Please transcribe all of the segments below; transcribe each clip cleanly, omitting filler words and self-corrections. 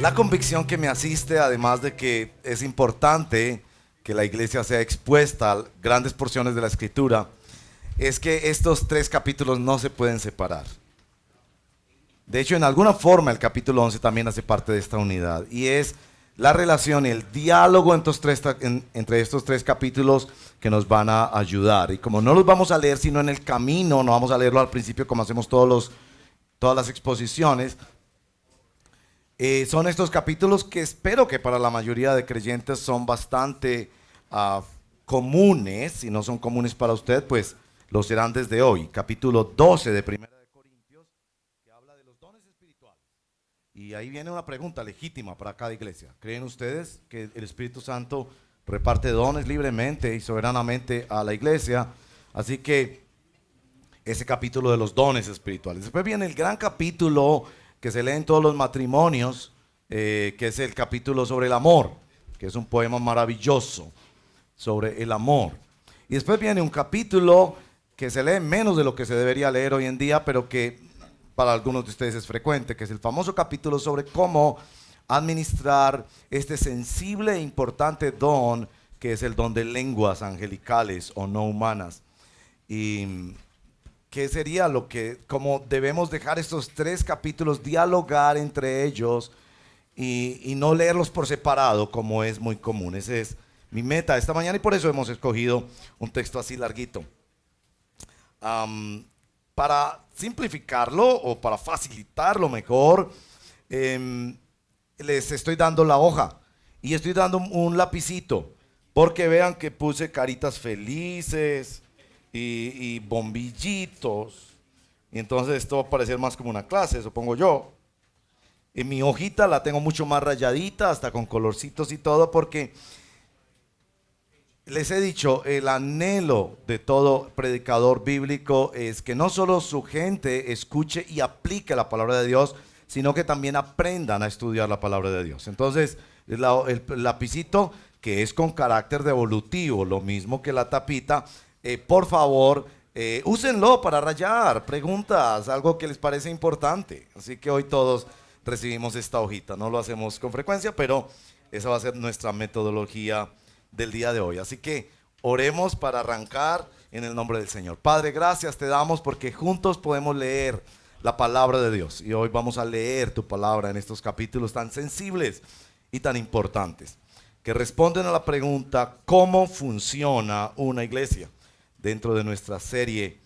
La convicción que me asiste, además de que es importante que la iglesia sea expuesta a grandes porciones de la escritura, es que estos tres capítulos no se pueden separar. De hecho, en alguna forma el capítulo 11 también hace parte de esta unidad, y es la relación y el diálogo entre estos tres capítulos que nos van a ayudar. Y como no los vamos a leer sino en el camino, no vamos a leerlo al principio como hacemos todas las exposiciones. Son estos capítulos que espero que para la mayoría de creyentes son bastante comunes. Si no son comunes para usted, pues lo serán desde hoy. Capítulo 12 de Primera de Corintios, que habla de los dones espirituales. Y ahí viene una pregunta legítima para cada iglesia. ¿Creen ustedes que el Espíritu Santo reparte dones libremente y soberanamente a la iglesia? Así que ese capítulo de los dones espirituales. Después viene el gran capítulo que se lee en todos los matrimonios, que es el capítulo sobre el amor, que es un poema maravilloso sobre el amor. Y después viene un capítulo que se lee menos de lo que se debería leer hoy en día, pero que para algunos de ustedes es frecuente, que es el famoso capítulo sobre cómo administrar este sensible e importante don, que es el don de lenguas angelicales o no humanas. Y ¿qué sería lo que, cómo debemos dejar estos tres capítulos, dialogar entre ellos y no leerlos por separado, como es muy común? Esa es mi meta esta mañana y por eso hemos escogido un texto así larguito. Para simplificarlo o para facilitarlo mejor, les estoy dando la hoja y estoy dando un lapicito, porque vean que puse caritas felices y bombillitos, y entonces esto va a parecer más como una clase, supongo yo. En mi hojita la tengo mucho más rayadita, hasta con colorcitos y todo, porque les he dicho, el anhelo de todo predicador bíblico es que no solo su gente escuche y aplique la palabra de Dios, sino que también aprendan a estudiar la palabra de Dios. Entonces, el lapicito, que es con carácter devolutivo, lo mismo que la tapita, por favor, úsenlo para rayar preguntas, algo que les parece importante. Así que hoy todos recibimos esta hojita. No lo hacemos con frecuencia, pero esa va a ser nuestra metodología del día de hoy. Así que oremos para arrancar en el nombre del Señor. Padre, gracias te damos porque juntos podemos leer la palabra de Dios. Y hoy vamos a leer tu palabra en estos capítulos tan sensibles y tan importantes, que responden a la pregunta: ¿cómo funciona una iglesia? Dentro de nuestra serie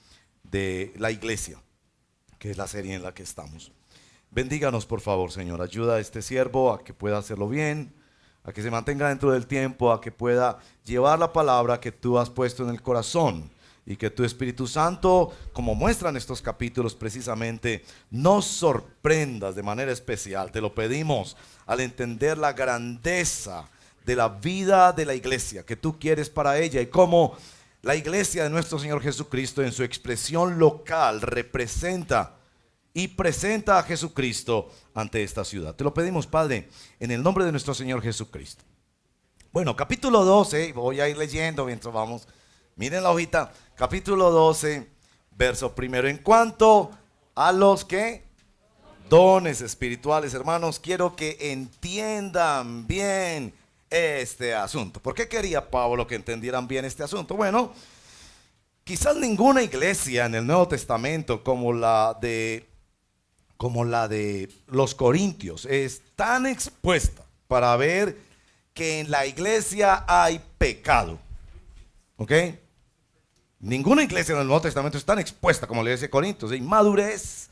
de la iglesia, que es la serie en la que estamos. Bendíganos por favor, Señor. Ayuda a este siervo a que pueda hacerlo bien, a que se mantenga dentro del tiempo, a que pueda llevar la palabra que tú has puesto en el corazón, y que tu Espíritu Santo, como muestran estos capítulos precisamente, nos sorprendas de manera especial. Te lo pedimos al entender la grandeza de la vida de la iglesia que tú quieres para ella, y cómo la iglesia de nuestro Señor Jesucristo en su expresión local representa y presenta a Jesucristo ante esta ciudad. Te lo pedimos, Padre, en el nombre de nuestro Señor Jesucristo. Bueno, capítulo 12, voy a ir leyendo mientras vamos. Miren la hojita, capítulo 12, verso primero. En cuanto a los que dones espirituales, hermanos, quiero que entiendan bien este asunto. ¿Por qué quería Pablo que entendieran bien este asunto? Bueno, quizás ninguna iglesia en el Nuevo Testamento como la de los Corintios es tan expuesta para ver que en la iglesia hay pecado. ¿Ok? Ninguna iglesia en el Nuevo Testamento es tan expuesta como la iglesia de Corintios. Hay inmadurez,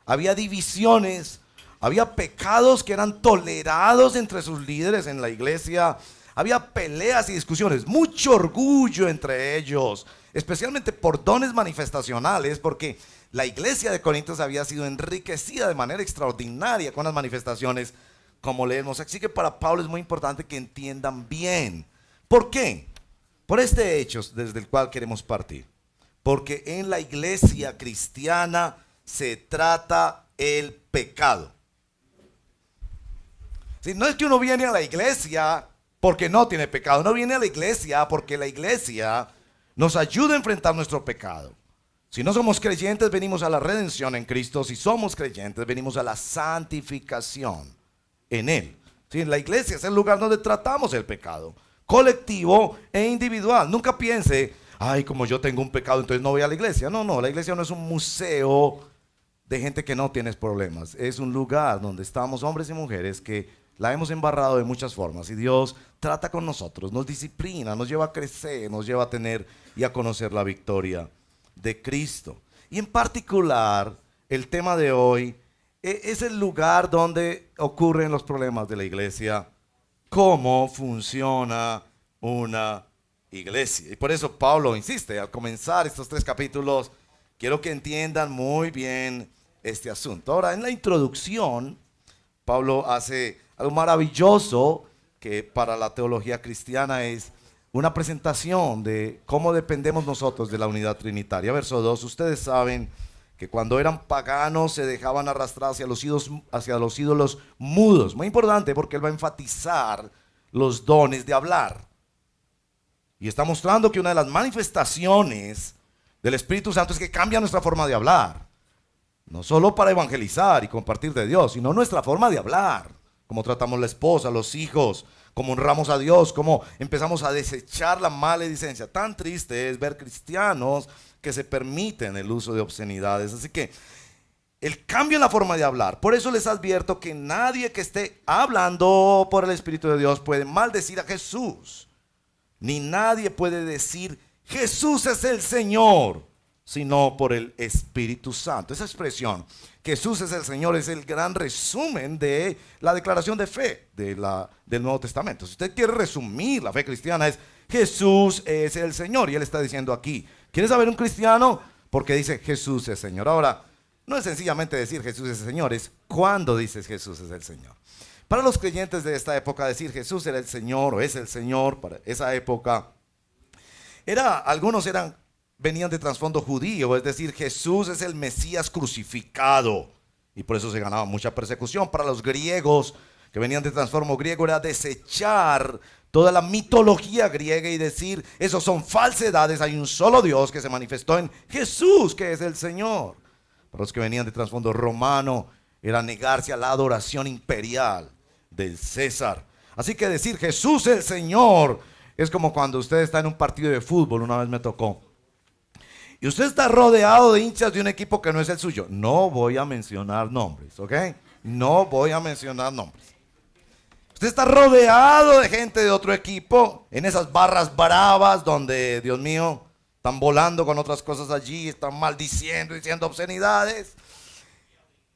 había divisiones, había pecados que eran tolerados entre sus líderes en la iglesia. Había peleas y discusiones, mucho orgullo entre ellos, especialmente por dones manifestacionales, porque la iglesia de Corintios había sido enriquecida de manera extraordinaria con las manifestaciones, como leemos. Así que para Pablo es muy importante que entiendan bien. ¿Por qué? Por este hecho desde el cual queremos partir. Porque en la iglesia cristiana se trata el pecado. Si no es que uno viene a la iglesia porque no tiene pecado, uno viene a la iglesia porque la iglesia nos ayuda a enfrentar nuestro pecado. Si no somos creyentes, venimos a la redención en Cristo. Si somos creyentes, venimos a la santificación en Él. ¿Sí? La iglesia es el lugar donde tratamos el pecado, colectivo e individual. Nunca piense, ay, como yo tengo un pecado, entonces no voy a la iglesia. No, no, la iglesia no es un museo de gente que no tiene problemas. Es un lugar donde estamos hombres y mujeres que la hemos embarrado de muchas formas y Dios trata con nosotros, nos disciplina, nos lleva a crecer, nos lleva a tener y a conocer la victoria de Cristo. Y en particular, el tema de hoy es el lugar donde ocurren los problemas de la iglesia, cómo funciona una iglesia. Y por eso Pablo insiste, al comenzar estos 3 capítulos, quiero que entiendan muy bien este asunto. Ahora, en la introducción, Pablo hace algo maravilloso que para la teología cristiana es una presentación de cómo dependemos nosotros de la unidad trinitaria. Verso 2, ustedes saben que cuando eran paganos se dejaban arrastrar hacia los ídolos mudos. Muy importante porque él va a enfatizar los dones de hablar. Y está mostrando que una de las manifestaciones del Espíritu Santo es que cambia nuestra forma de hablar. No solo para evangelizar y compartir de Dios, sino nuestra forma de hablar. Cómo tratamos la esposa, los hijos, cómo honramos a Dios, cómo empezamos a desechar la maledicencia. Tan triste es ver cristianos que se permiten el uso de obscenidades. Así que el cambio en la forma de hablar. Por eso les advierto que nadie que esté hablando por el Espíritu de Dios puede maldecir a Jesús. Ni nadie puede decir Jesús es el Señor, sino por el Espíritu Santo. Esa expresión, Jesús es el Señor, es el gran resumen de la declaración de fe del Nuevo Testamento. Si usted quiere resumir la fe cristiana es Jesús es el Señor. Y él está diciendo aquí, ¿quieres saber un cristiano? Porque dice Jesús es Señor. Ahora, no es sencillamente decir Jesús es el Señor, es cuando dices Jesús es el Señor. Para los creyentes de esta época decir Jesús era el Señor o es el Señor, para esa época, algunos venían de trasfondo judío, es decir, Jesús es el Mesías crucificado. Y por eso se ganaba mucha persecución. Para los griegos que venían de trasfondo griego era desechar toda la mitología griega y decir, esos son falsedades, hay un solo Dios que se manifestó en Jesús, que es el Señor. Para los que venían de trasfondo romano era negarse a la adoración imperial del César. Así que decir Jesús el Señor es como cuando usted está en un partido de fútbol, una vez me tocó. Y usted está rodeado de hinchas de un equipo que no es el suyo. No voy a mencionar nombres, ¿ok? No voy a mencionar nombres. Usted está rodeado de gente de otro equipo, en esas barras bravas donde, Dios mío, están volando con otras cosas allí, están maldiciendo, diciendo obscenidades.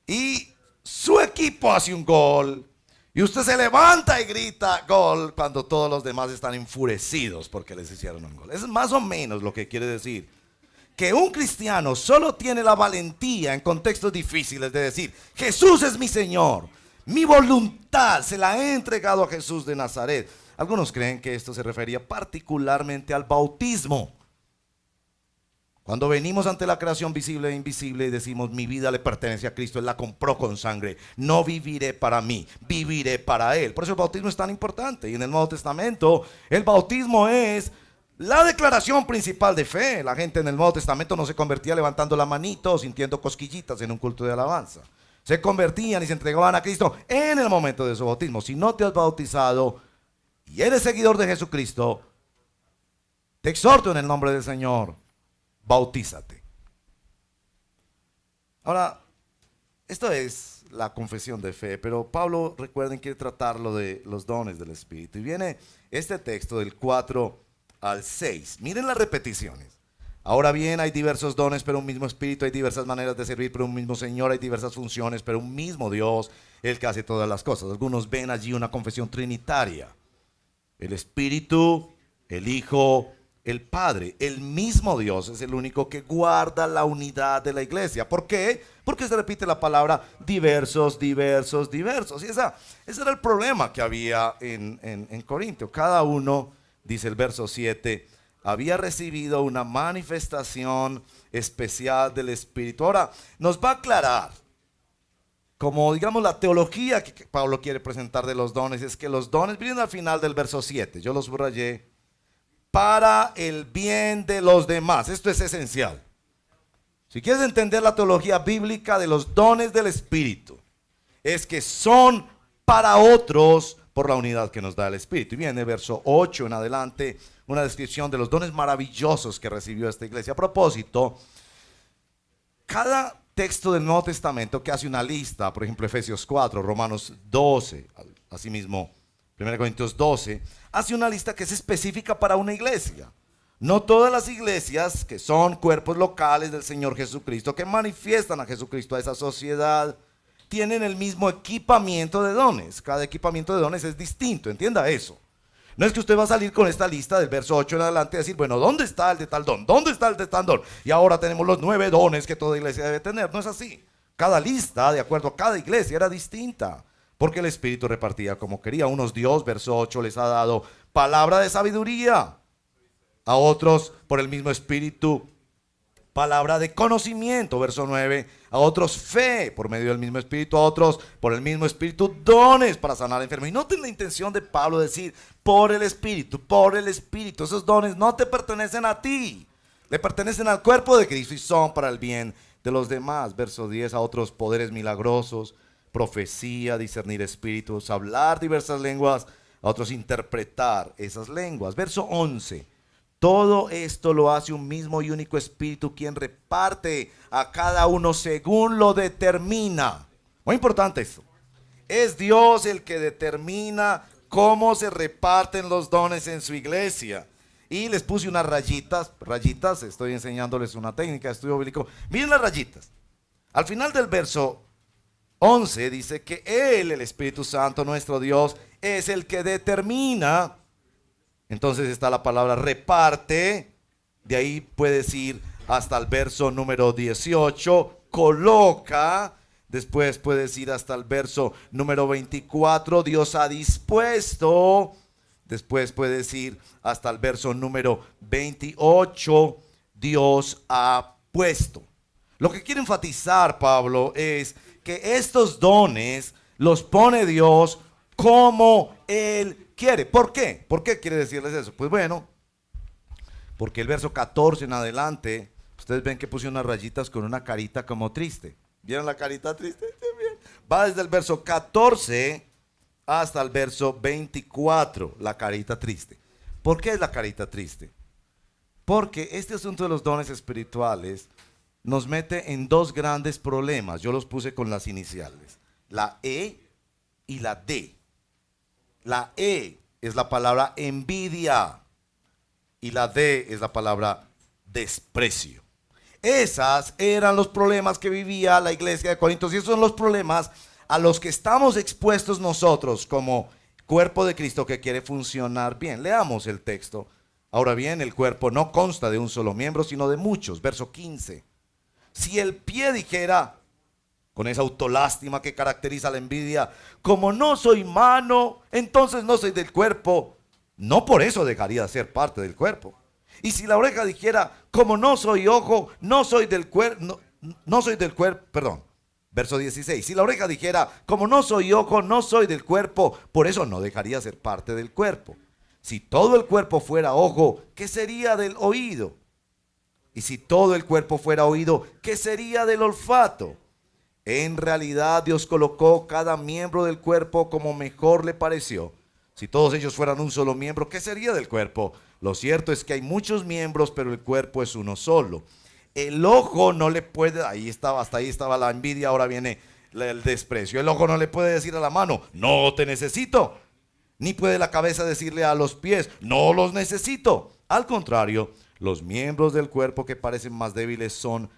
Y su equipo hace un gol. Y usted se levanta y grita gol cuando todos los demás están enfurecidos porque les hicieron un gol. Es más o menos lo que quiere decir. Que un cristiano solo tiene la valentía en contextos difíciles de decir, Jesús es mi Señor, mi voluntad se la he entregado a Jesús de Nazaret. Algunos creen que esto se refería particularmente al bautismo. Cuando venimos ante la creación visible e invisible y decimos, mi vida le pertenece a Cristo, Él la compró con sangre, no viviré para mí, viviré para Él. Por eso el bautismo es tan importante. Y en el Nuevo Testamento, el bautismo es la declaración principal de fe. La gente en el Nuevo Testamento no se convertía levantando la manito o sintiendo cosquillitas en un culto de alabanza. Se convertían y se entregaban a Cristo en el momento de su bautismo. Si no te has bautizado y eres seguidor de Jesucristo, te exhorto en el nombre del Señor, bautízate. Ahora, esto es la confesión de fe, pero Pablo, recuerden, quiere tratarlo de los dones del Espíritu. Y viene este texto del 4 al 6. Miren las repeticiones. Ahora bien, hay diversos dones, pero un mismo Espíritu, hay diversas maneras de servir, pero un mismo Señor, hay diversas funciones, pero un mismo Dios, el que hace todas las cosas. Algunos ven allí una confesión trinitaria. El Espíritu, el Hijo, el Padre, el mismo Dios es el único que guarda la unidad de la iglesia. ¿Por qué? Porque se repite la palabra diversos, diversos, diversos. Y ese era el problema que había en Corintio. Cada uno, dice el verso 7, había recibido una manifestación especial del Espíritu. Ahora, nos va a aclarar, como digamos la teología que Pablo quiere presentar de los dones, es que los dones vienen al final del verso 7. Yo los subrayé. Para el bien de los demás. Esto es esencial. Si quieres entender la teología bíblica de los dones del Espíritu, es que son para otros por la unidad que nos da el Espíritu. Y viene el verso 8 en adelante, una descripción de los dones maravillosos que recibió esta iglesia. A propósito, cada texto del Nuevo Testamento que hace una lista, por ejemplo Efesios 4, Romanos 12, asimismo 1 Corintios 12, hace una lista que es específica para una iglesia. No todas las iglesias que son cuerpos locales del Señor Jesucristo, que manifiestan a Jesucristo a esa sociedad, tienen el mismo equipamiento de dones. Cada equipamiento de dones es distinto, entienda eso. No es que usted va a salir con esta lista del verso 8 en adelante y decir, bueno, ¿dónde está el de tal don? ¿Dónde está el de tal don? Y ahora tenemos los 9 dones que toda iglesia debe tener. No es así. Cada lista, de acuerdo a cada iglesia, era distinta, porque el Espíritu repartía como quería. A unos Dios, verso 8, les ha dado palabra de sabiduría. A otros, por el mismo Espíritu, palabra de conocimiento, verso 9. A otros fe, por medio del mismo Espíritu. A otros, por el mismo Espíritu, dones para sanar enfermos. Y noten la intención de Pablo decir, por el Espíritu, por el Espíritu. Esos dones no te pertenecen a ti, le pertenecen al cuerpo de Cristo y son para el bien de los demás. Verso 10, a otros poderes milagrosos, profecía, discernir espíritus, hablar diversas lenguas, a otros interpretar esas lenguas. Verso 11. Todo esto lo hace un mismo y único Espíritu, quien reparte a cada uno según lo determina. Muy importante esto. Es Dios el que determina cómo se reparten los dones en su iglesia. Y les puse unas rayitas, estoy enseñándoles una técnica de estudio bíblico. Miren las rayitas. Al final del verso 11 dice que Él, el Espíritu Santo, nuestro Dios, es el que determina. Entonces está la palabra reparte, de ahí puedes ir hasta el verso número 18, coloca, después puedes ir hasta el verso número 24, Dios ha dispuesto, después puedes ir hasta el verso número 28, Dios ha puesto. Lo que quiere enfatizar Pablo es que estos dones los pone Dios como Él quiere. ¿Por qué? ¿Por qué quiere decirles eso? Pues bueno, porque el verso 14 en adelante, ustedes ven que puse unas rayitas con una carita como triste. ¿Vieron la carita triste? Va desde el verso 14 hasta el verso 24, la carita triste. ¿Por qué es la carita triste? Porque este asunto de los dones espirituales nos mete en dos grandes problemas. Yo los puse con las iniciales, la E y la D. La E es la palabra envidia y la D es la palabra desprecio. Esas eran los problemas que vivía la iglesia de Corintios y esos son los problemas a los que estamos expuestos nosotros como cuerpo de Cristo que quiere funcionar bien. Leamos el texto. Ahora bien, el cuerpo no consta de un solo miembro, sino de muchos. Verso 15. Si el pie dijera, con esa autolástima que caracteriza la envidia, como no soy mano, entonces no soy del cuerpo, no por eso dejaría de ser parte del cuerpo. Y si la oreja dijera, como no soy ojo, no soy del cuerpo, no soy del cuerpo, perdón, verso 16, si la oreja dijera, como no soy ojo, no soy del cuerpo, por eso no dejaría de ser parte del cuerpo. Si todo el cuerpo fuera ojo, ¿qué sería del oído? Y si todo el cuerpo fuera oído, ¿qué sería del olfato? En realidad Dios colocó cada miembro del cuerpo como mejor le pareció. Si todos ellos fueran un solo miembro, ¿qué sería del cuerpo? Lo cierto es que hay muchos miembros, pero el cuerpo es uno solo. El ojo no le puede, hasta ahí estaba la envidia, ahora viene el desprecio. El ojo no le puede decir a la mano, no te necesito. Ni puede la cabeza decirle a los pies, no los necesito. Al contrario, los miembros del cuerpo que parecen más débiles son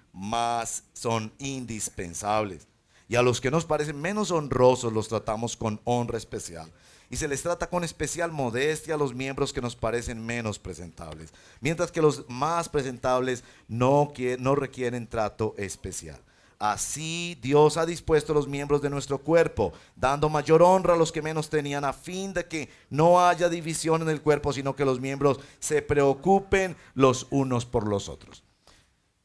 indispensables. Y a los que nos parecen menos honrosos los tratamos con honra especial. Y se les trata con especial modestia a los miembros que nos parecen menos presentables. Mientras que los más presentables no requieren trato especial. Así Dios ha dispuesto los miembros de nuestro cuerpo, dando mayor honra a los que menos tenían, a fin de que no haya división en el cuerpo, sino que los miembros se preocupen los unos por los otros.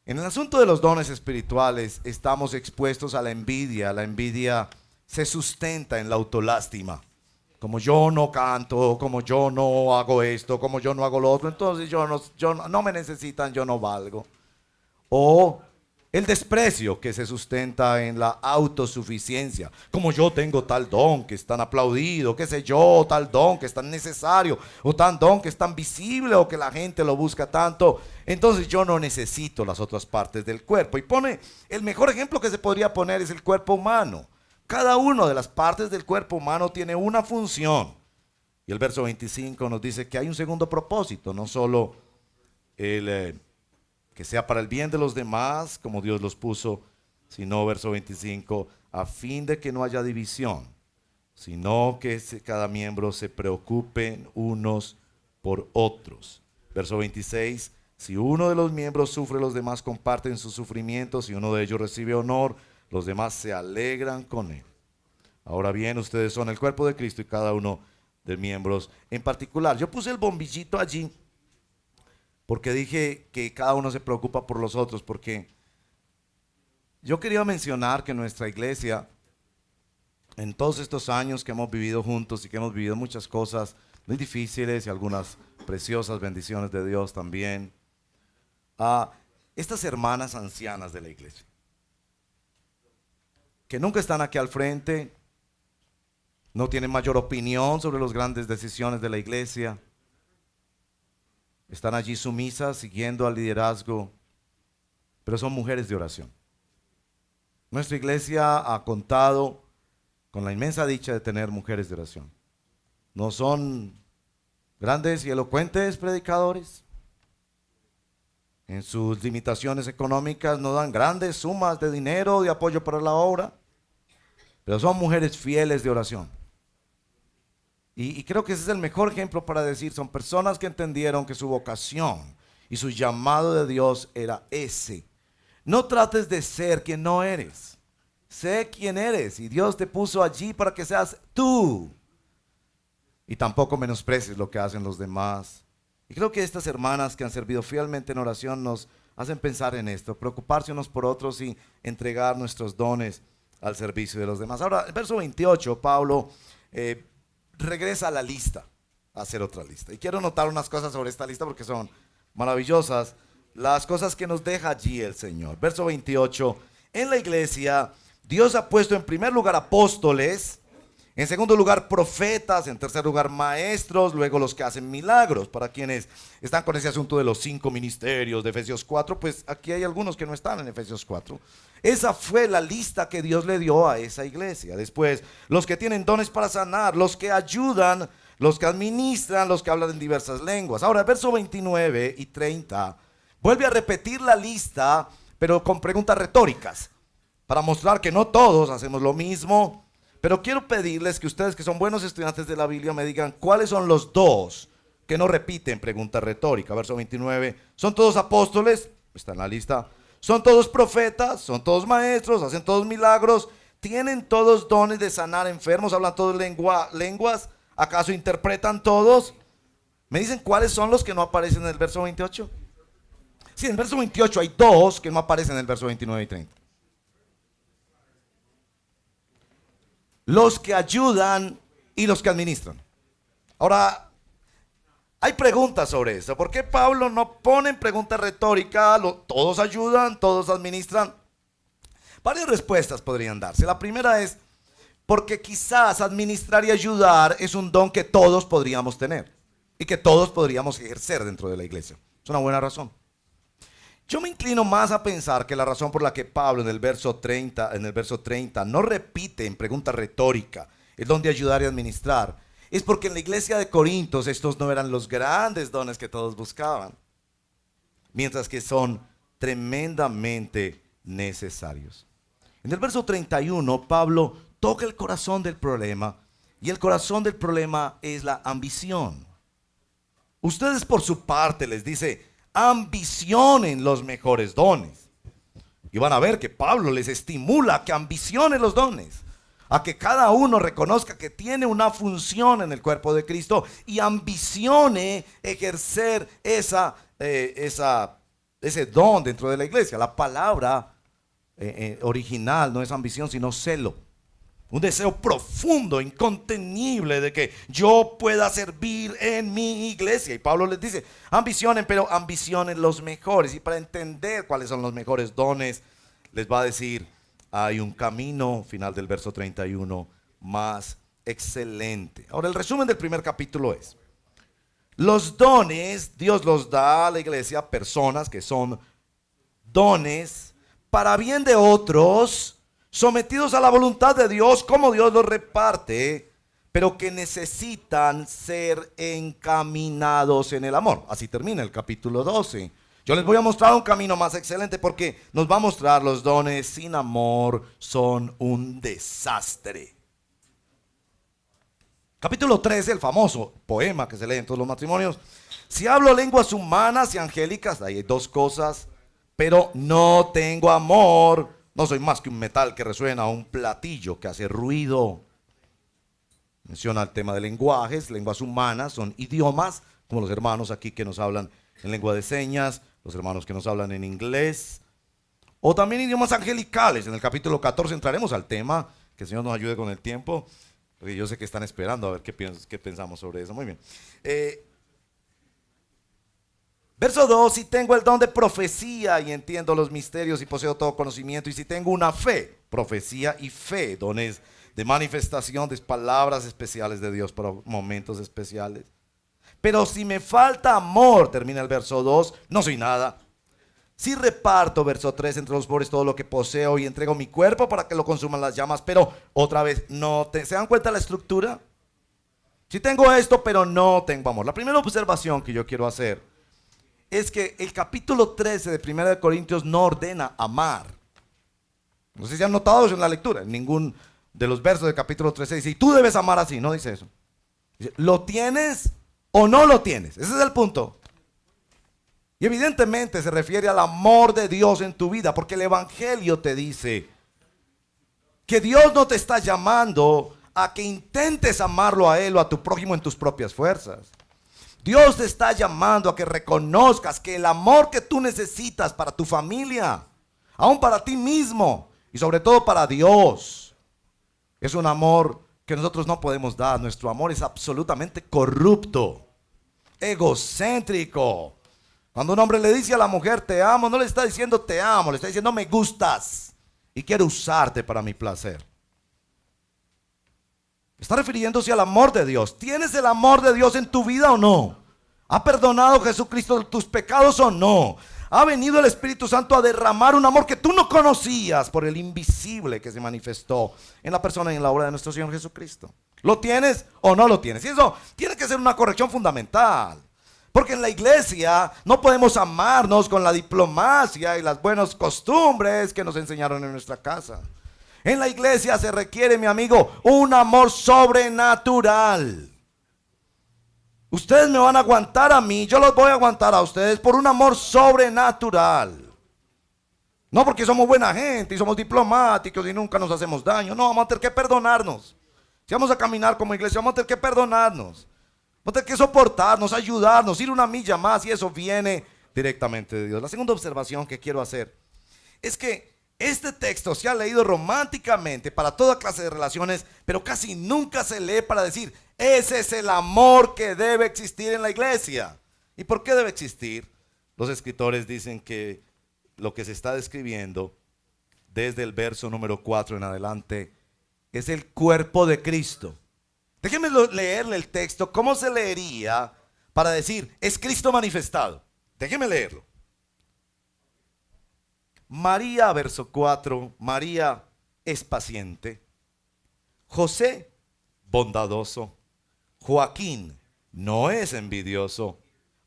En el asunto de los dones espirituales estamos expuestos a la envidia. La envidia se sustenta en la autolástima. Como yo no canto, como yo no hago esto, como yo no hago lo otro, entonces no me necesitan, yo no valgo. O El desprecio que se sustenta en la autosuficiencia, como yo tengo tal don que es tan aplaudido, qué sé yo, tal don que es tan necesario, o tal don que es tan visible o que la gente lo busca tanto, entonces yo no necesito las otras partes del cuerpo. Y pone, el mejor ejemplo que se podría poner es el cuerpo humano. Cada una de las partes del cuerpo humano tiene una función. Y el verso 25 nos dice que hay un segundo propósito, no solo que sea para el bien de los demás, como Dios los puso, sino, verso 25, a fin de que no haya división, sino que cada miembro se preocupen unos por otros. Verso 26, si uno de los miembros sufre, los demás comparten sus sufrimientos, si uno de ellos recibe honor, los demás se alegran con él. Ahora bien, ustedes son el cuerpo de Cristo y cada uno de miembros en particular. Yo puse el bombillito allí porque dije que cada uno se preocupa por los otros, porque yo quería mencionar que nuestra iglesia, en todos estos años que hemos vivido juntos y que hemos vivido muchas cosas muy difíciles y algunas preciosas bendiciones de Dios también, a estas hermanas ancianas de la iglesia, que nunca están aquí al frente, no tienen mayor opinión sobre las grandes decisiones de la iglesia, están allí sumisas, siguiendo al liderazgo, pero son mujeres de oración. Nuestra iglesia ha contado con la inmensa dicha de tener mujeres de oración. No son grandes y elocuentes predicadores. En sus limitaciones económicas no dan grandes sumas de dinero, de apoyo para la obra, pero son mujeres fieles de oración. Y creo que ese es el mejor ejemplo para decir, son personas que entendieron que su vocación y su llamado de Dios era ese. No trates de ser quien no eres. Sé quién eres y Dios te puso allí para que seas tú. Y tampoco menosprecies lo que hacen los demás. Y creo que estas hermanas que han servido fielmente en oración nos hacen pensar en esto, preocuparse unos por otros y entregar nuestros dones al servicio de los demás. Ahora, el verso 28, Pablo regresa a la lista, a hacer otra lista. Y quiero notar unas cosas sobre esta lista porque son maravillosas. Las cosas que nos deja allí el Señor. Verso 28, en la iglesia Dios ha puesto en primer lugar apóstoles, en segundo lugar profetas, en tercer lugar maestros, luego los que hacen milagros. Para quienes están con ese asunto de los 5 ministerios de Efesios 4, pues aquí hay algunos que no están en Efesios 4. Esa fue la lista que Dios le dio a esa iglesia. Después, los que tienen dones para sanar, los que ayudan, los que administran, los que hablan en diversas lenguas. Ahora, el verso 29 y 30 vuelve a repetir la lista, pero con preguntas retóricas, para mostrar que no todos hacemos lo mismo. Pero quiero pedirles que ustedes, que son buenos estudiantes de la Biblia, me digan cuáles son los dos que no repiten pregunta retórica. Verso 29, ¿son todos apóstoles? Está en la lista. ¿Son todos profetas? ¿Son todos maestros? ¿Hacen todos milagros? ¿Tienen todos dones de sanar enfermos? ¿Hablan todos lenguas? ¿Acaso interpretan todos? ¿Me dicen cuáles son los que no aparecen en el verso 28? Sí, en el verso 28 hay dos que no aparecen en el verso 29 y 30. Los que ayudan y los que administran. Ahora, hay preguntas sobre eso. ¿Por qué Pablo no pone en pregunta retórica? Todos ayudan, todos administran. Varias respuestas podrían darse. La primera es porque quizás administrar y ayudar es un don que todos podríamos tener y que todos podríamos ejercer dentro de la iglesia. Es una buena razón. Yo me inclino más a pensar que la razón por la que Pablo en el verso 30 no repite en pregunta retórica el don de ayudar y administrar, es porque en la iglesia de Corintios estos no eran los grandes dones que todos buscaban, mientras que son tremendamente necesarios. En el verso 31, Pablo toca el corazón del problema, y el corazón del problema es la ambición. Ustedes por su parte, les dice, ambicionen los mejores dones. Y van a ver que Pablo les estimula a que ambicionen los dones, a que cada uno reconozca que tiene una función en el cuerpo de Cristo y ambicione ejercer ese don dentro de la iglesia. La palabra original no es ambición, sino celo. Un deseo profundo, incontenible de que yo pueda servir en mi iglesia. Y Pablo les dice, ambicionen, pero ambicionen los mejores. Y para entender cuáles son los mejores dones, les va a decir, hay un camino, final del verso 31, más excelente. Ahora el resumen del primer capítulo es, los dones, Dios los da a la iglesia a personas que son dones para bien de otros, sometidos a la voluntad de Dios, como Dios los reparte, pero que necesitan ser encaminados en el amor. Así termina el capítulo 12. Yo les voy a mostrar un camino más excelente porque nos va a mostrar los dones sin amor son un desastre. Capítulo 13, el famoso poema que se lee en todos los matrimonios. Si hablo lenguas humanas y angélicas, ahí hay dos cosas, pero no tengo amor, no soy más que un metal que resuena, un platillo que hace ruido. Menciona el tema de lenguajes, lenguas humanas, son idiomas, como los hermanos aquí que nos hablan en lengua de señas, los hermanos que nos hablan en inglés, o también idiomas angelicales. En el capítulo 14 entraremos al tema, que el Señor nos ayude con el tiempo, porque yo sé que están esperando a ver qué pensamos sobre eso. Muy bien. Verso 2, si tengo el don de profecía y entiendo los misterios y poseo todo conocimiento, y si tengo una fe, profecía y fe, dones de manifestación de palabras especiales de Dios para momentos especiales. Pero si me falta amor, termina el verso 2, no soy nada. Si reparto, verso 3, entre los pobres todo lo que poseo y entrego mi cuerpo para que lo consuman las llamas, pero otra vez, ¿se dan cuenta de la estructura? Si tengo esto, pero no tengo amor. La primera observación que yo quiero hacer es que el capítulo 13 de 1 de Corintios no ordena amar. No sé si han notado eso en la lectura. En ningún de los versos del capítulo 13 dice, y tú debes amar así. No dice eso. Dice, ¿lo tienes o no lo tienes? Ese es el punto. Y evidentemente se refiere al amor de Dios en tu vida, porque el Evangelio te dice que Dios no te está llamando a que intentes amarlo a Él o a tu prójimo en tus propias fuerzas. Dios te está llamando a que reconozcas que el amor que tú necesitas para tu familia, aún para ti mismo y sobre todo para Dios, es un amor que nosotros no podemos dar. Nuestro amor es absolutamente corrupto, egocéntrico. Cuando un hombre le dice a la mujer te amo, no le está diciendo te amo, le está diciendo me gustas y quiero usarte para mi placer. Está refiriéndose al amor de Dios. ¿Tienes el amor de Dios en tu vida o no? ¿Ha perdonado Jesucristo tus pecados o no? ¿Ha venido el Espíritu Santo a derramar un amor que tú no conocías por el invisible que se manifestó en la persona y en la obra de nuestro Señor Jesucristo? ¿Lo tienes o no lo tienes? Y eso tiene que ser una corrección fundamental. Porque en la iglesia no podemos amarnos con la diplomacia y las buenas costumbres que nos enseñaron en nuestra casa. En la iglesia se requiere, mi amigo, un amor sobrenatural. Ustedes me van a aguantar a mí, yo los voy a aguantar a ustedes por un amor sobrenatural. No porque somos buena gente y somos diplomáticos y nunca nos hacemos daño. No, vamos a tener que perdonarnos. Si vamos a caminar como iglesia, vamos a tener que perdonarnos. Vamos a tener que soportarnos, ayudarnos, ir una milla más, y eso viene directamente de Dios. La segunda observación que quiero hacer es que este texto se ha leído románticamente para toda clase de relaciones, pero casi nunca se lee para decir, ese es el amor que debe existir en la iglesia. ¿Y por qué debe existir? Los escritores dicen que lo que se está describiendo desde el verso número 4 en adelante es el cuerpo de Cristo. Déjenme leerle el texto, ¿cómo se leería para decir, es Cristo manifestado? Déjenme leerlo. María, verso 4, María es paciente. José, bondadoso. Joaquín no es envidioso.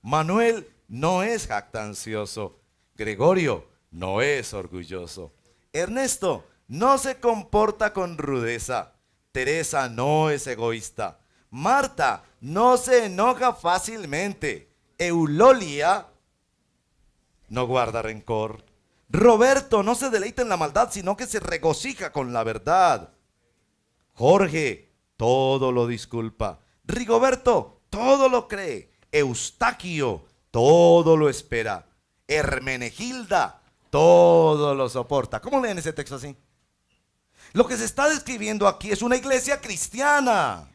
Manuel no es jactancioso. Gregorio no es orgulloso. Ernesto no se comporta con rudeza. Teresa no es egoísta. Marta no se enoja fácilmente. Eulolia no guarda rencor. Roberto no se deleita en la maldad, sino que se regocija con la verdad. Jorge todo lo disculpa. Rigoberto todo lo cree. Eustaquio todo lo espera. Hermenegilda todo lo soporta. ¿Cómo leen ese texto así? Lo que se está describiendo aquí es una iglesia cristiana.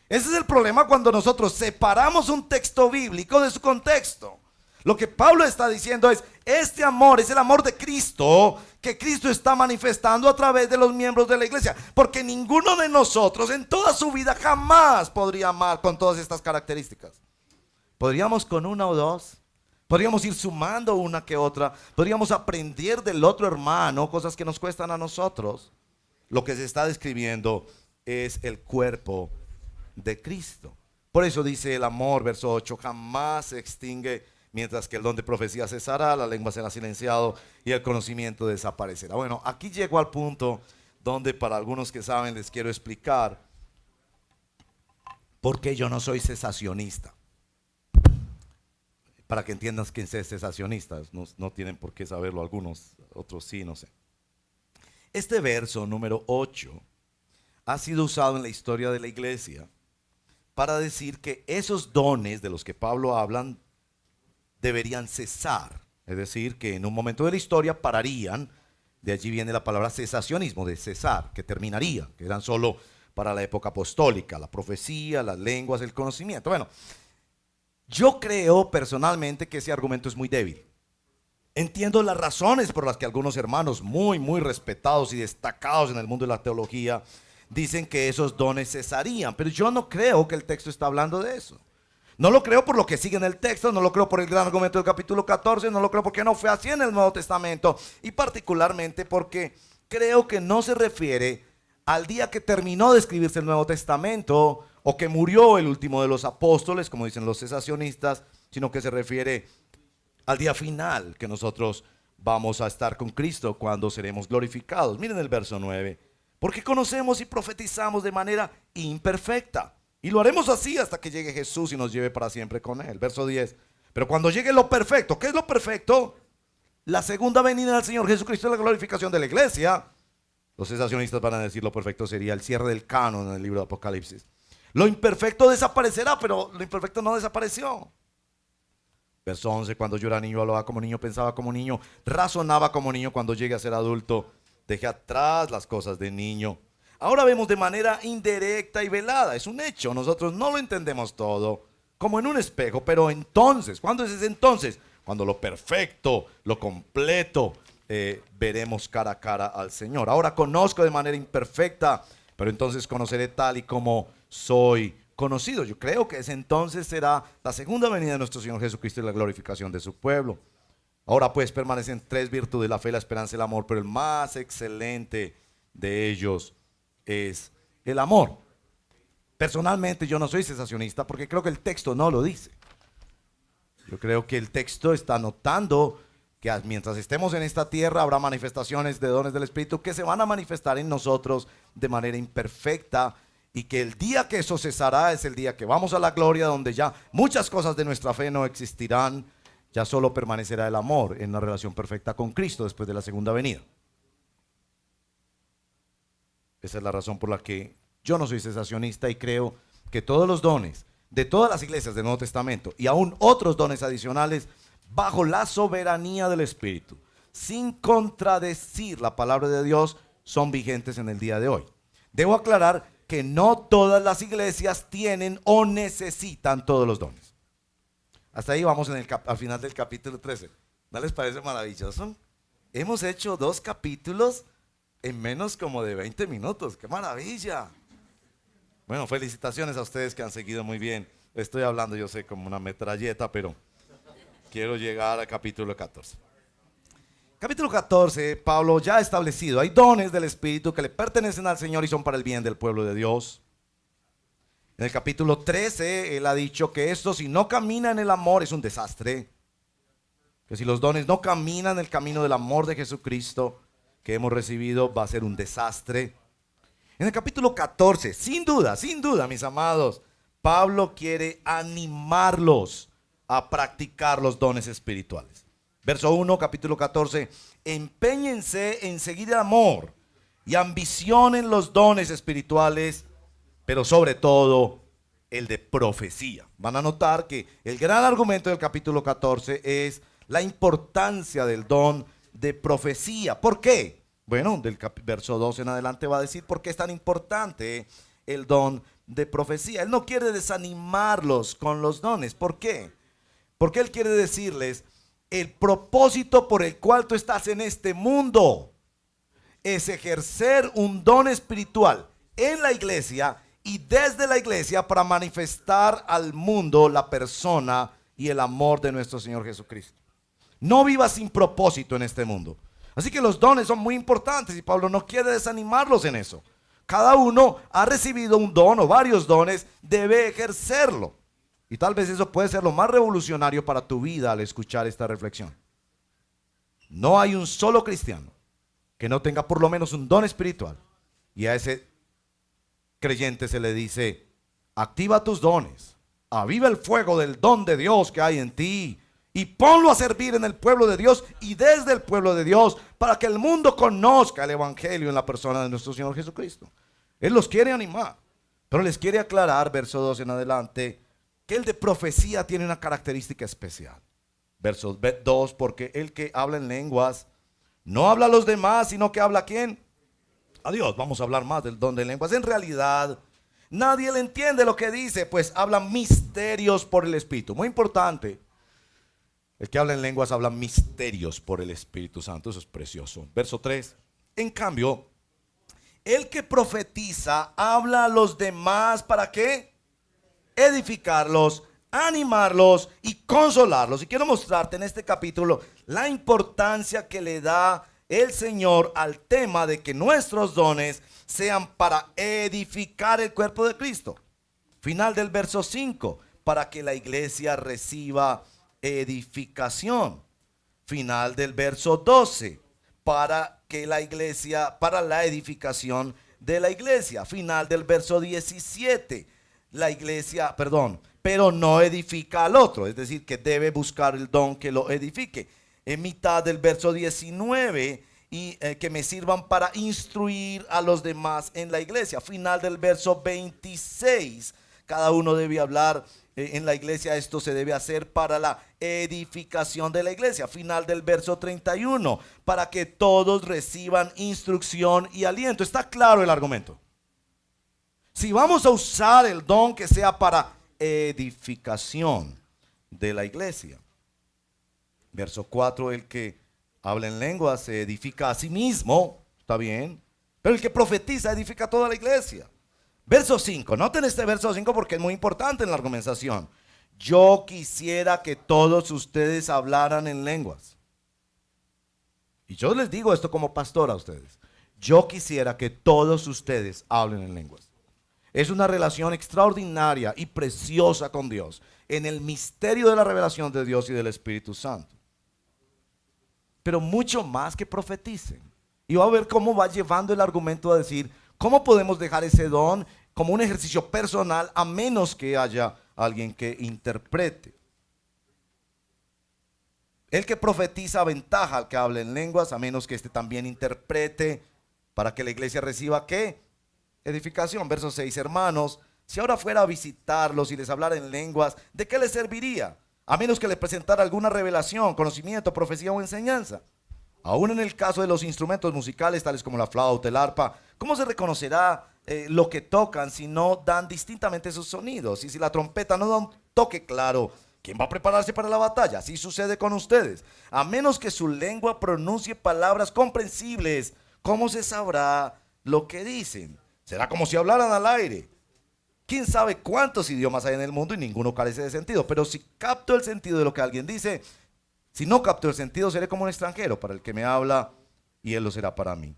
Ese es el problema cuando nosotros separamos un texto bíblico de su contexto. Lo que Pablo está diciendo es, este amor es el amor de Cristo, que Cristo está manifestando a través de los miembros de la iglesia. Porque ninguno de nosotros en toda su vida jamás podría amar con todas estas características. Podríamos con una o dos, podríamos ir sumando una que otra, podríamos aprender del otro hermano cosas que nos cuestan a nosotros. Lo que se está describiendo es el cuerpo de Cristo. Por eso dice el amor, verso 8, jamás se extingue. Mientras que el don de profecía cesará, la lengua será silenciado y el conocimiento desaparecerá. Bueno, aquí llego al punto donde para algunos que saben les quiero explicar por qué yo no soy cesacionista. Para que entiendas quién es cesacionista, no tienen por qué saberlo algunos, otros sí, no sé. Este verso número 8 ha sido usado en la historia de la iglesia para decir que esos dones de los que Pablo habla deberían cesar, es decir, que en un momento de la historia pararían. De allí viene la palabra cesacionismo, de cesar, que terminaría, que eran solo para la época apostólica, la profecía, las lenguas, el conocimiento. Bueno, yo creo personalmente que ese argumento es muy débil. Entiendo las razones por las que algunos hermanos muy respetados y destacados en el mundo de la teología dicen que esos dones cesarían, pero yo no creo que el texto está hablando de eso. No lo creo por lo que sigue en el texto, no lo creo por el gran argumento del capítulo 14, no lo creo porque no fue así en el Nuevo Testamento, y particularmente porque creo que no se refiere al día que terminó de escribirse el Nuevo Testamento o que murió el último de los apóstoles, como dicen los cesacionistas, sino que se refiere al día final que nosotros vamos a estar con Cristo cuando seremos glorificados. Miren el verso 9, porque conocemos y profetizamos de manera imperfecta. Y lo haremos así hasta que llegue Jesús y nos lleve para siempre con Él. Verso 10. Pero cuando llegue lo perfecto, ¿qué es lo perfecto? La segunda venida del Señor Jesucristo, la glorificación de la iglesia. Los cesacionistas van a decir lo perfecto sería el cierre del canon en el libro de Apocalipsis. Lo imperfecto desaparecerá, pero lo imperfecto no desapareció. Verso 11. Cuando yo era niño, hablaba como niño, pensaba como niño, razonaba como niño. Cuando llegue a ser adulto, dejé atrás las cosas de niño. Ahora vemos de manera indirecta y velada, es un hecho, nosotros no lo entendemos todo, como en un espejo, pero entonces, ¿cuándo es ese entonces? Cuando lo perfecto, lo completo, veremos cara a cara al Señor. Ahora conozco de manera imperfecta, pero entonces conoceré tal y como soy conocido. Yo creo que ese entonces será la segunda venida de nuestro Señor Jesucristo y la glorificación de su pueblo. Ahora pues permanecen tres virtudes, la fe, la esperanza y el amor, pero el más excelente de ellos es el amor. Personalmente yo no soy cesacionista porque creo que el texto no lo dice. Yo creo que el texto está notando que mientras estemos en esta tierra habrá manifestaciones de dones del Espíritu que se van a manifestar en nosotros de manera imperfecta, y que el día que eso cesará es el día que vamos a la gloria, donde ya muchas cosas de nuestra fe no existirán, ya solo permanecerá el amor en una relación perfecta con Cristo después de la segunda venida. Esa es la razón por la que yo no soy cesacionista y creo que todos los dones de todas las iglesias del Nuevo Testamento y aún otros dones adicionales bajo la soberanía del Espíritu, sin contradecir la palabra de Dios, son vigentes en el día de hoy. Debo aclarar que no todas las iglesias tienen o necesitan todos los dones. Hasta ahí vamos al final del capítulo 13. ¿No les parece maravilloso? Hemos hecho 2 capítulos en menos como de 20 minutos. ¡Qué maravilla! Bueno, felicitaciones a ustedes que han seguido muy bien. Estoy hablando, yo sé, como una metralleta, pero quiero llegar al capítulo 14. Capítulo 14, Pablo ya ha establecido, hay dones del Espíritu que le pertenecen al Señor y son para el bien del pueblo de Dios. En el capítulo 13, él ha dicho que esto, si no camina en el amor, es un desastre. Que si los dones no caminan en el camino del amor de Jesucristo que hemos recibido, va a ser un desastre. En el capítulo 14, sin duda, mis amados, Pablo quiere animarlos a practicar los dones espirituales. Verso 1, capítulo 14, empeñense en seguir el amor y ambicionen los dones espirituales, pero sobre todo el de profecía. Van a notar que el gran argumento del capítulo 14 es la importancia del don de profecía. ¿Por qué? Bueno, del verso 2 en adelante va a decir por qué es tan importante el don de profecía. Él no quiere desanimarlos con los dones. ¿Por qué? Porque Él quiere decirles, el propósito por el cual tú estás en este mundo es ejercer un don espiritual en la iglesia y desde la iglesia para manifestar al mundo la persona y el amor de nuestro Señor Jesucristo. No vivas sin propósito en este mundo. Así que los dones son muy importantes y Pablo no quiere desanimarlos en eso. Cada uno ha recibido un don o varios dones, debe ejercerlo. Y tal vez eso puede ser lo más revolucionario para tu vida al escuchar esta reflexión. No hay un solo cristiano que no tenga por lo menos un don espiritual. Y a ese creyente se le dice, activa tus dones, aviva el fuego del don de Dios que hay en ti y ponlo a servir en el pueblo de Dios y desde el pueblo de Dios para que el mundo conozca el evangelio en la persona de nuestro Señor Jesucristo. Él los quiere animar, pero les quiere aclarar, verso 2 en adelante, que el de profecía tiene una característica especial. Verso 2, porque el que habla en lenguas no habla a los demás, sino que habla ¿a quién? A Dios. Vamos a hablar más del don de lenguas. En realidad, nadie le entiende lo que dice, pues habla misterios por el Espíritu. Muy importante. El que habla en lenguas habla misterios por el Espíritu Santo. Eso es precioso. Verso 3. En cambio, el que profetiza habla a los demás, ¿para qué? Edificarlos, animarlos y consolarlos. Y quiero mostrarte en este capítulo la importancia que le da el Señor al tema de que nuestros dones sean para edificar el cuerpo de Cristo. Final del verso 5, para que la iglesia reciba edificación. Final del verso 12, para que la iglesia, para la edificación de la iglesia. Final del verso 17, la iglesia, pero no edifica al otro, es decir, que debe buscar el don que lo edifique. En mitad del verso 19, y que me sirvan para instruir a los demás en la iglesia. Final del verso 26, cada uno debe hablar en la iglesia, esto se debe hacer para la edificación de la iglesia. Final del verso 31, para que todos reciban instrucción y aliento. ¿Está claro el argumento? Si vamos a usar el don que sea para edificación de la iglesia. Verso 4, el que habla en lenguas se edifica a sí mismo, está bien, pero el que profetiza edifica a toda la iglesia. Verso 5, noten este verso 5 porque es muy importante en la argumentación. Yo quisiera que todos ustedes hablaran en lenguas. Y yo les digo esto como pastor a ustedes. Yo quisiera que todos ustedes hablen en lenguas. Es una relación extraordinaria y preciosa con Dios, en el misterio de la revelación de Dios y del Espíritu Santo. Pero mucho más que profeticen. Y va a ver cómo va llevando el argumento a decir, ¿cómo podemos dejar ese don como un ejercicio personal a menos que haya alguien que interprete? El que profetiza aventaja al que hable en lenguas, a menos que éste también interprete, para que la iglesia reciba ¿qué? Edificación. Verso 6, hermanos, si ahora fuera a visitarlos y les hablara en lenguas, ¿de qué les serviría? A menos que les presentara alguna revelación, conocimiento, profecía o enseñanza. Aún en el caso de los instrumentos musicales, tales como la flauta, el arpa, ¿cómo se reconocerá lo que tocan si no dan distintamente sus sonidos? Y si la trompeta no da un toque claro, ¿quién va a prepararse para la batalla? Así sucede con ustedes. A menos que su lengua pronuncie palabras comprensibles, ¿cómo se sabrá lo que dicen? Será como si hablaran al aire. ¿Quién sabe cuántos idiomas hay en el mundo y ninguno carece de sentido? Pero si capto el sentido de lo que alguien dice, si no capto el sentido, seré como un extranjero para el que me habla y él lo será para mí.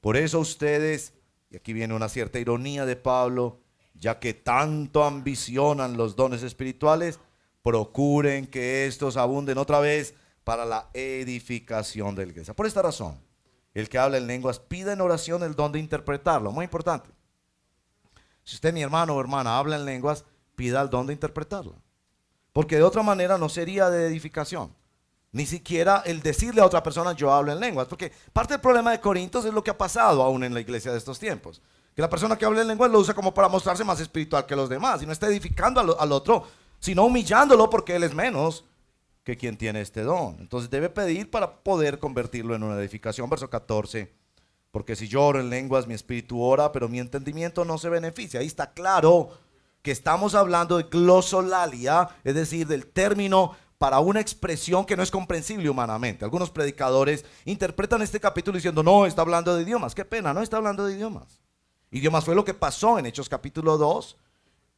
Por eso ustedes, y aquí viene una cierta ironía de Pablo, ya que tanto ambicionan los dones espirituales, procuren que estos abunden otra vez para la edificación de la iglesia. Por esta razón, el que habla en lenguas pida en oración el don de interpretarlo. Muy importante. Si usted, mi hermano o hermana, habla en lenguas, pida el don de interpretarla. Porque de otra manera no sería de edificación. Ni siquiera el decirle a otra persona yo hablo en lenguas. Porque parte del problema de Corintios es lo que ha pasado aún en la iglesia de estos tiempos. Que la persona que habla en lenguas lo usa como para mostrarse más espiritual que los demás. Y no está edificando al otro, sino humillándolo porque él es menos que quien tiene este don. Entonces debe pedir para poder convertirlo en una edificación. Verso 14. Porque si yo oro en lenguas, mi espíritu ora, pero mi entendimiento no se beneficia. Ahí está claro que estamos hablando de glosolalia, es decir, del término para una expresión que no es comprensible humanamente. Algunos predicadores interpretan este capítulo diciendo, no, está hablando de idiomas. Qué pena, no está hablando de idiomas. Idiomas fue lo que pasó en Hechos capítulo 2.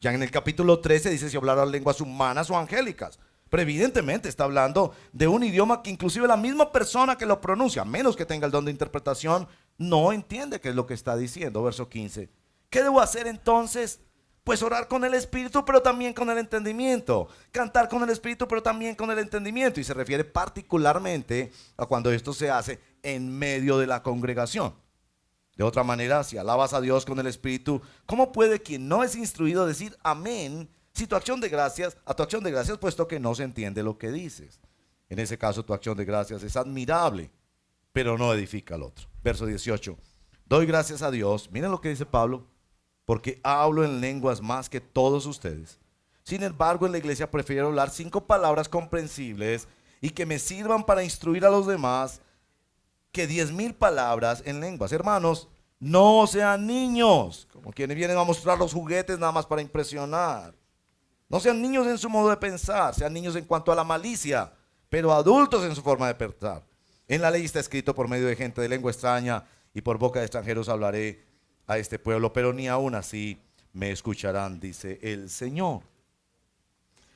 Ya en el capítulo 13 dice si hablaran lenguas humanas o angélicas. Pero evidentemente está hablando de un idioma que inclusive la misma persona que lo pronuncia, a menos que tenga el don de interpretación, no entiende qué es lo que está diciendo. Verso 15. ¿Qué debo hacer entonces? Pues orar con el espíritu, pero también con el entendimiento. Cantar con el espíritu, pero también con el entendimiento. Y se refiere particularmente a cuando esto se hace en medio de la congregación. De otra manera, si alabas a Dios con el espíritu, ¿cómo puede quien no es instruido decir amén si a tu acción de gracias, puesto que no se entiende lo que dices? En ese caso, tu acción de gracias es admirable, pero no edifica al otro. Verso 18. Doy gracias a Dios, miren lo que dice Pablo, porque hablo en lenguas más que todos ustedes. Sin embargo, en la iglesia prefiero hablar 5 palabras comprensibles y que me sirvan para instruir a los demás que 10,000 palabras en lenguas. Hermanos, no sean niños, como quienes vienen a mostrar los juguetes nada más para impresionar. No sean niños en su modo de pensar, sean niños en cuanto a la malicia, pero adultos en su forma de pensar. En la ley está escrito, por medio de gente de lengua extraña y por boca de extranjeros hablaré a este pueblo, pero ni aún así me escucharán, dice el Señor.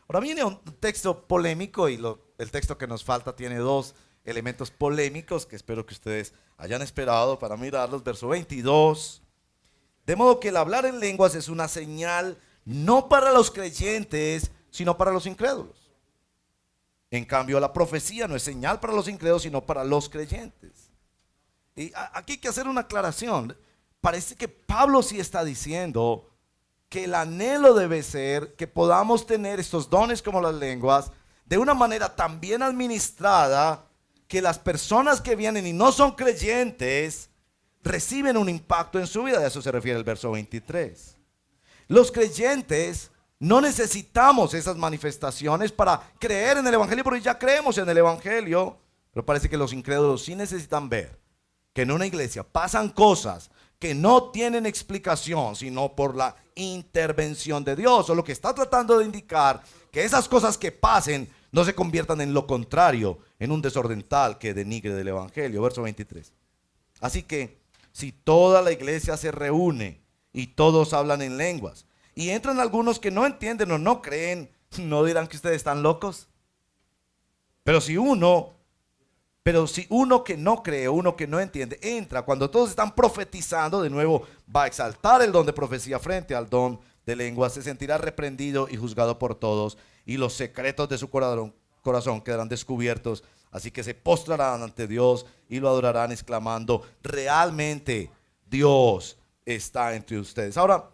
Ahora viene un texto polémico y el texto que nos falta tiene 2 elementos polémicos que espero que ustedes hayan esperado para mirarlos. Verso 22. De modo que el hablar en lenguas es una señal no para los creyentes, sino para los incrédulos. En cambio, la profecía no es señal para los incrédulos, sino para los creyentes. Y aquí hay que hacer una aclaración. Parece que Pablo sí está diciendo que el anhelo debe ser que podamos tener estos dones como las lenguas de una manera tan bien administrada que las personas que vienen y no son creyentes reciben un impacto en su vida. De eso se refiere el verso 23. Los creyentes no necesitamos esas manifestaciones para creer en el evangelio, porque ya creemos en el evangelio. Pero parece que los incrédulos sí necesitan ver que en una iglesia pasan cosas que no tienen explicación, sino por la intervención de Dios. O lo que está tratando de indicar que esas cosas que pasen no se conviertan en lo contrario, en un desorden tal que denigre del evangelio. Verso 23. Así que si toda la iglesia se reúne y todos hablan en lenguas y entran algunos que no entienden o no creen, ¿no dirán que ustedes están locos? Pero si uno que no cree, uno que no entiende, entra cuando todos están profetizando, de nuevo va a exaltar el don de profecía frente al don de lenguas, se sentirá reprendido y juzgado por todos, y los secretos de su corazón quedarán descubiertos. Así que se postrarán ante Dios y lo adorarán exclamando, realmente Dios está entre ustedes. Ahora,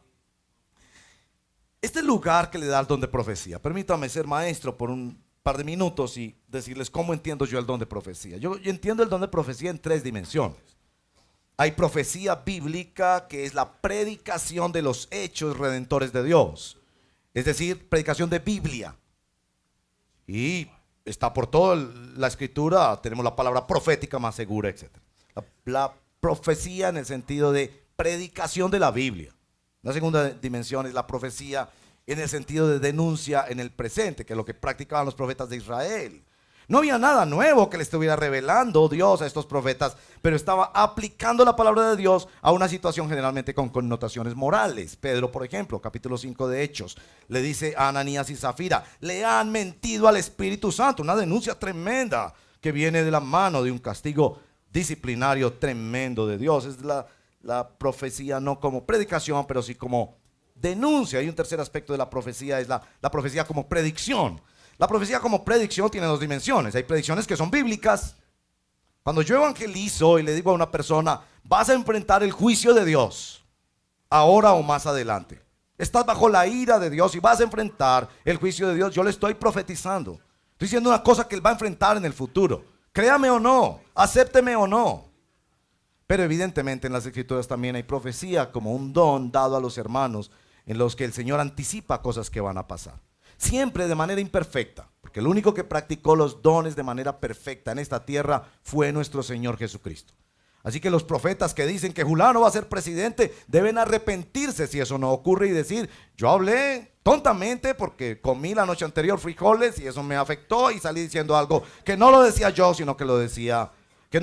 este lugar que le da el don de profecía, permítame ser maestro por un par de minutos y decirles cómo entiendo yo el don de profecía. Yo entiendo el don de profecía en 3 dimensiones. Hay profecía bíblica, que es la predicación de los hechos redentores de Dios. Es decir, predicación de Biblia. Y está por toda la escritura, tenemos la palabra profética más segura, etc. La profecía en el sentido de predicación de la Biblia. La segunda dimensión es la profecía en el sentido de denuncia en el presente, que es lo que practicaban los profetas de Israel. No había nada nuevo que le estuviera revelando Dios a estos profetas, pero estaba aplicando la palabra de Dios a una situación generalmente con connotaciones morales. Pedro, por ejemplo, capítulo 5 de Hechos, le dice a Ananías y Zafira, le han mentido al Espíritu Santo, una denuncia tremenda que viene de la mano de un castigo disciplinario tremendo de Dios. Es la profecía no como predicación, pero sí como denuncia. Y un tercer aspecto de la profecía es la profecía como predicción. La profecía como predicción tiene 2 dimensiones. Hay predicciones que son bíblicas. Cuando yo evangelizo y le digo a una persona, vas a enfrentar el juicio de Dios, ahora o más adelante. Estás bajo la ira de Dios y vas a enfrentar el juicio de Dios. Yo le estoy profetizando. Estoy diciendo una cosa que él va a enfrentar en el futuro. Créame o no, acépteme o no. Pero evidentemente en las escrituras también hay profecía como un don dado a los hermanos, en los que el Señor anticipa cosas que van a pasar. Siempre de manera imperfecta, porque el único que practicó los dones de manera perfecta en esta tierra fue nuestro Señor Jesucristo. Así que los profetas que dicen que Fulano va a ser presidente deben arrepentirse si eso no ocurre y decir: yo hablé tontamente porque comí la noche anterior frijoles y eso me afectó y salí diciendo algo que no lo decía yo, sino que no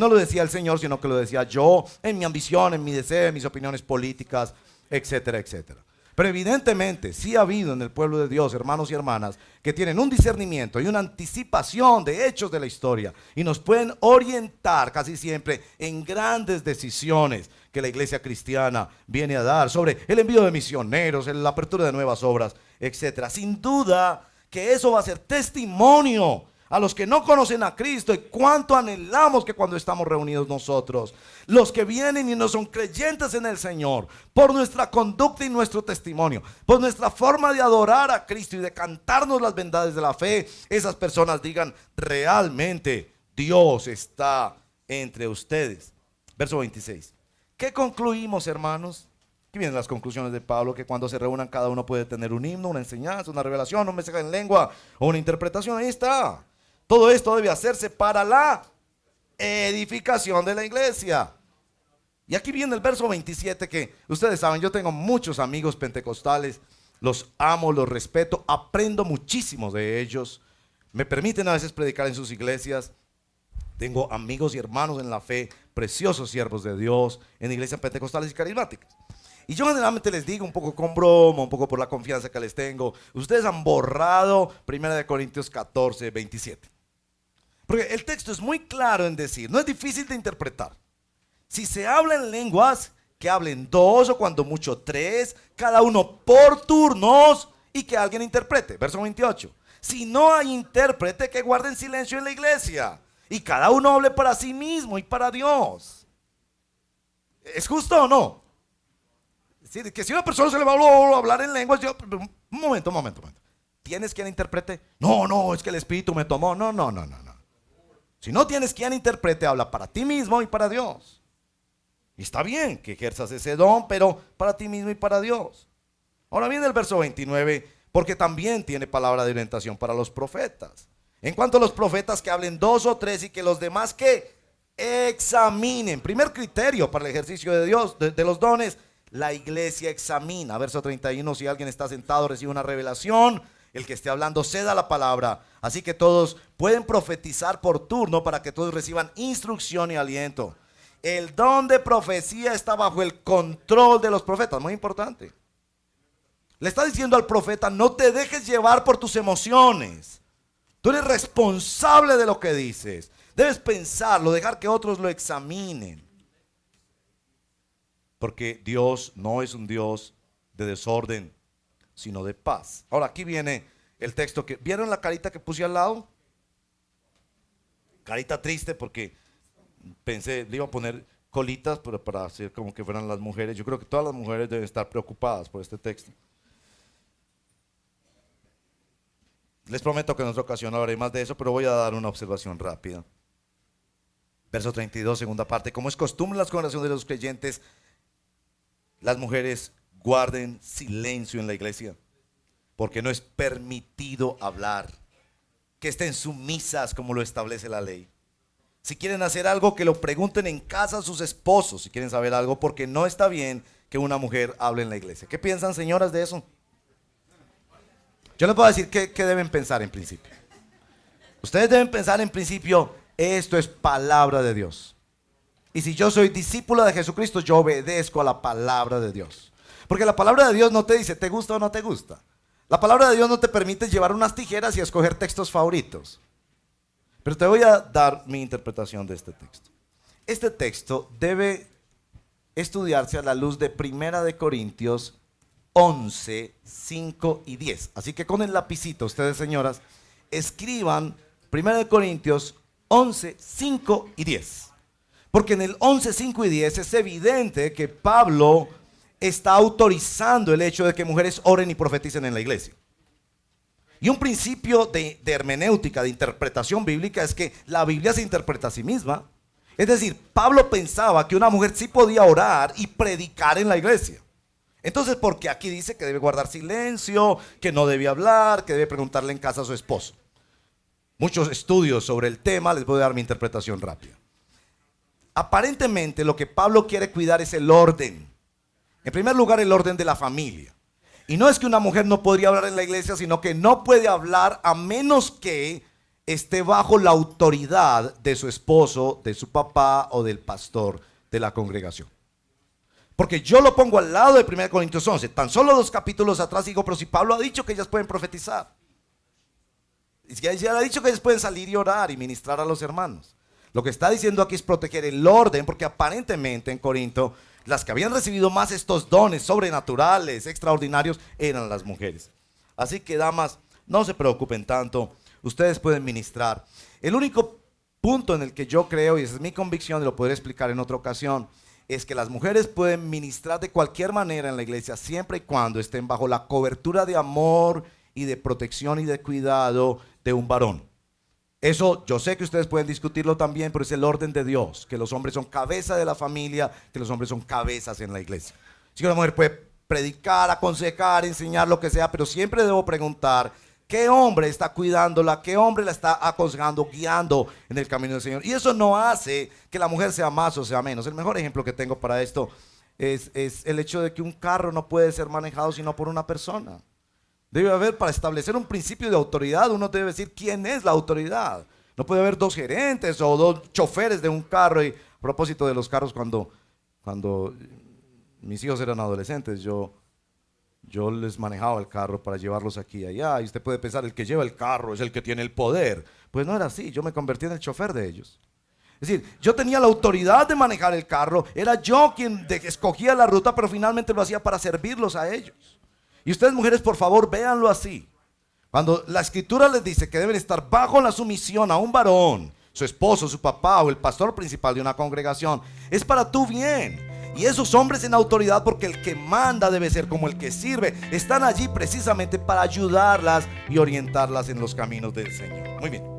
lo decía el Señor, sino que lo decía yo en mi ambición, en mi deseo, en mis opiniones políticas, etcétera, etcétera. Pero evidentemente sí ha habido en el pueblo de Dios hermanos y hermanas que tienen un discernimiento y una anticipación de hechos de la historia y nos pueden orientar casi siempre en grandes decisiones que la iglesia cristiana viene a dar sobre el envío de misioneros, la apertura de nuevas obras, etcétera. Sin duda que eso va a ser testimonio a los que no conocen a Cristo y cuánto anhelamos que cuando estamos reunidos nosotros, los que vienen y no son creyentes en el Señor, por nuestra conducta y nuestro testimonio, por nuestra forma de adorar a Cristo y de cantarnos las verdades de la fe, esas personas digan: realmente Dios está entre ustedes. Verso 26. ¿Qué concluimos, hermanos? Aquí vienen las conclusiones de Pablo: que cuando se reúnan cada uno puede tener un himno, una enseñanza, una revelación, un mensaje en lengua o una interpretación. Ahí está. Todo esto debe hacerse para la edificación de la iglesia. Y aquí viene el verso 27 que ustedes saben, yo tengo muchos amigos pentecostales, los amo, los respeto, aprendo muchísimo de ellos. Me permiten a veces predicar en sus iglesias. Tengo amigos y hermanos en la fe, preciosos siervos de Dios en iglesias pentecostales y carismáticas. Y yo generalmente les digo, un poco con broma, un poco por la confianza que les tengo: ustedes han borrado 1 Corintios 14, 27. Porque el texto es muy claro en decir, no es difícil de interpretar. Si se habla en lenguas, que hablen dos o cuando mucho tres, cada uno por turnos, y que alguien interprete. Verso 28. Si no hay intérprete, que guarden silencio en la iglesia y cada uno hable para sí mismo y para Dios. ¿Es justo o no? Es decir, que si a una persona se le va a hablar en lenguas, un momento. ¿Tienes quien interprete? No, es que el Espíritu me tomó. No. Si no tienes quien interprete, habla para ti mismo y para Dios. Y está bien que ejerzas ese don, pero para ti mismo y para Dios. Ahora viene el verso 29, porque también tiene palabra de orientación para los profetas. En cuanto a los profetas, que hablen dos o tres y que los demás que examinen. Primer criterio para el ejercicio de Dios, de los dones: la iglesia examina. Verso 31, si alguien está sentado, recibe una revelación, el que esté hablando ceda la palabra. Así que todos pueden profetizar por turno para que todos reciban instrucción y aliento. El don de profecía está bajo el control de los profetas, muy importante. Le está diciendo al profeta: no te dejes llevar por tus emociones. Tú eres responsable de lo que dices. Debes pensarlo, dejar que otros lo examinen. Porque Dios no es un Dios de desorden, sino de paz. Ahora aquí viene el texto que... ¿Vieron la carita que puse al lado? Carita triste, porque pensé, le iba a poner colitas, pero para hacer como que fueran las mujeres. Yo creo que todas las mujeres deben estar preocupadas por este texto. Les prometo que en otra ocasión hablaré más de eso, pero voy a dar una observación rápida. Verso 32, segunda parte. Como es costumbre en las congregaciones de los creyentes, las mujeres guarden silencio en la iglesia, porque no es permitido hablar. Que estén sumisas como lo establece la ley. Si quieren hacer algo, que lo pregunten en casa a sus esposos, si quieren saber algo, porque no está bien que una mujer hable en la iglesia. ¿Qué piensan, señoras, de eso? Yo les puedo decir qué deben pensar en principio. Ustedes deben pensar en principio: esto es palabra de Dios. Y si yo soy discípula de Jesucristo, yo obedezco a la palabra de Dios. Porque la palabra de Dios no te dice te gusta o no te gusta. La palabra de Dios no te permite llevar unas tijeras y escoger textos favoritos. Pero te voy a dar mi interpretación de este texto. Este texto debe estudiarse a la luz de 1 Corintios 11, 5 y 10. Así que con el lapicito, ustedes, señoras, escriban 1 Corintios 11, 5 y 10. Porque en el 11, 5 y 10 es evidente que Pablo está autorizando el hecho de que mujeres oren y profeticen en la iglesia. Y un principio de hermenéutica, de interpretación bíblica, es que la Biblia se interpreta a sí misma. Es decir, Pablo pensaba que una mujer sí podía orar y predicar en la iglesia. Entonces, porque aquí dice que debe guardar silencio, que no debe hablar, que debe preguntarle en casa a su esposo. Muchos estudios sobre el tema, les voy a dar mi interpretación rápida. aparentemente lo que Pablo quiere cuidar es el orden. En primer lugar, el orden de la familia. Y no es que una mujer no podría hablar en la iglesia, sino que no puede hablar a menos que esté bajo la autoridad de su esposo, de su papá o del pastor de la congregación. Porque yo lo pongo al lado de 1 Corintios 11. Tan solo 2 capítulos atrás digo, pero si Pablo ha dicho que ellas pueden profetizar. Y ya ha dicho que ellas pueden salir y orar y ministrar a los hermanos. Lo que está diciendo aquí es proteger el orden, porque aparentemente en Corinto las que habían recibido más estos dones sobrenaturales, extraordinarios, eran las mujeres. Así que, damas, no se preocupen tanto. Ustedes pueden ministrar. El único punto en el que yo creo, y esa es mi convicción, y lo podré explicar en otra ocasión, es que las mujeres pueden ministrar de cualquier manera en la iglesia, siempre y cuando estén bajo la cobertura de amor y de protección y de cuidado de un varón. Eso yo sé que ustedes pueden discutirlo también, pero es el orden de Dios, que los hombres son cabeza de la familia, que los hombres son cabezas en la iglesia. Así que una mujer puede predicar, aconsejar, enseñar lo que sea, pero siempre debo preguntar: ¿qué hombre está cuidándola? ¿Qué hombre la está aconsejando, guiando en el camino del Señor? Y eso no hace que la mujer sea más o sea menos. El mejor ejemplo que tengo para esto es el hecho de que un carro no puede ser manejado sino por una persona. Debe haber, para establecer un principio de autoridad, uno debe decir quién es la autoridad. No puede haber 2 gerentes o 2 choferes de un carro. Y a propósito de los carros, cuando mis hijos eran adolescentes, yo les manejaba el carro para llevarlos aquí y allá. Y usted puede pensar, el que lleva el carro es el que tiene el poder. Pues no era así, yo me convertí en el chofer de ellos. Es decir, yo tenía la autoridad de manejar el carro, era yo quien escogía la ruta, pero finalmente lo hacía para servirlos a ellos. Y ustedes, mujeres, por favor, véanlo así. Cuando la escritura les dice que deben estar bajo la sumisión a un varón, su esposo, su papá o el pastor principal de una congregación, es para tu bien. Y esos hombres en autoridad, porque el que manda debe ser como el que sirve, están allí precisamente para ayudarlas y orientarlas en los caminos del Señor. Muy bien.